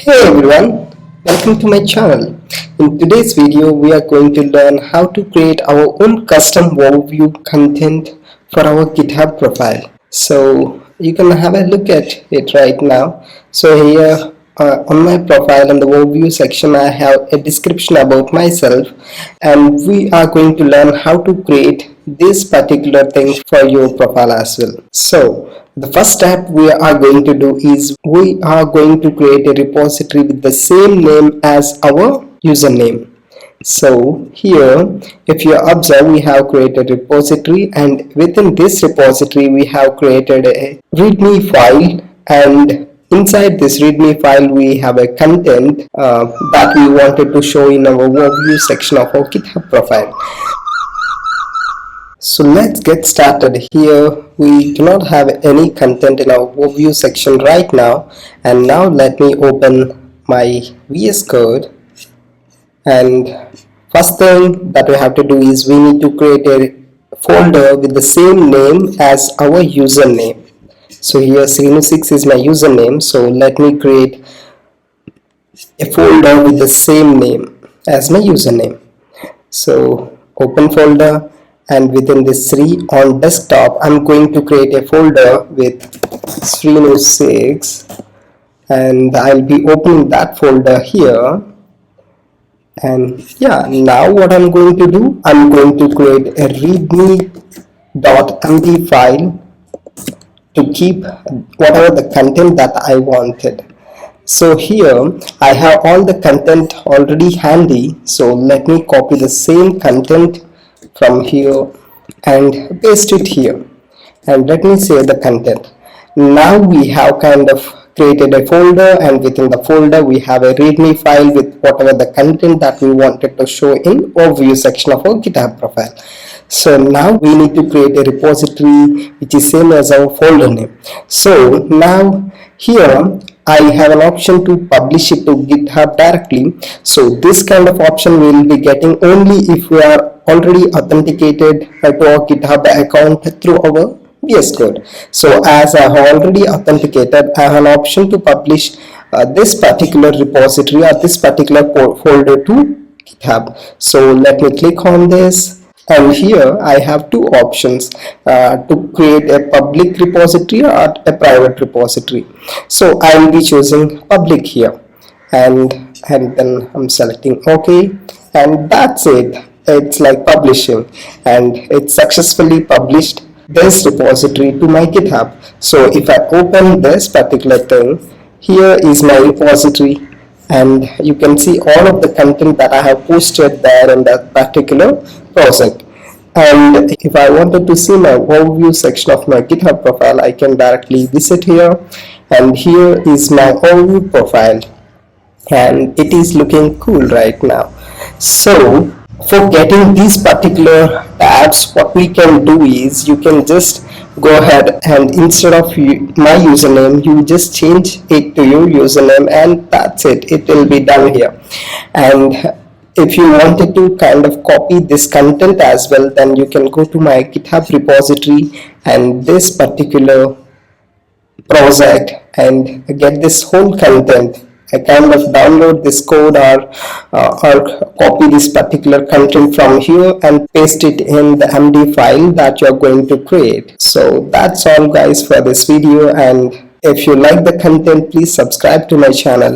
Hey everyone, welcome to my channel. In today's video, we are going to learn how to create our own custom overview content for our GitHub profile. So you can have a look at it right now. So here on my profile in the overview section, I have a description about myself, and we are going to learn how to create this particular thing for your profile as well. So the first step we are going to do is we are going to create a repository with the same name as our username. So here, if you observe, we have created a repository, and within this repository we have created a readme file, and inside this readme file we have a content that we wanted to show in our overview section of our GitHub profile. So let's get started. Here we do not have any content in our overview section right now, and now let me open my VS Code. And first thing that we have to do is we need to create a folder with the same name as our username. So here Srinu6 is my username, so let me create a folder with the same name as my username. So open folder, and within this Sri on desktop, I'm going to create a folder with Srinu6, and I'll be opening that folder here. And yeah, now what I'm going to do, I'm going to create a readme.md file to keep whatever the content that I wanted. So here I have all the content already handy, so let me copy the same content from here and paste it here, and let me save the content. Now we have kind of created a folder, and within the folder we have a readme file with whatever the content that we wanted to show in overview section of our GitHub profile. So now we need to create a repository which is same as our folder name. So now here I have an option to publish it to GitHub directly. So this kind of option we will be getting only if we are already authenticated to our GitHub account through our VS Code. So as I have already authenticated, I have an option to publish this particular repository or this particular folder to GitHub. So let me click on this, and here I have two options to create a public repository or a private repository. So I will be choosing public here, and then I'm selecting OK, and that's it. It's like publishing, and it's successfully published this repository to my GitHub. So if I open this particular thing, here is my repository, and you can see all of the content that I have posted there in that particular project. And if I wanted to see my overview section of my GitHub profile, I can directly visit here, and here is my overview profile, and it is looking cool right now. So for getting these particular tabs, what we can do is you can just go ahead and instead of my username, you just change it to your username, and that's it. It will be done here. And if you wanted to kind of copy this content as well, then you can go to my GitHub repository and this particular project and get this whole content. I kind of download this code or copy this particular content from here and paste it in the MD file that you're going to create. So that's all guys for this video, and if you like the content, please subscribe to my channel.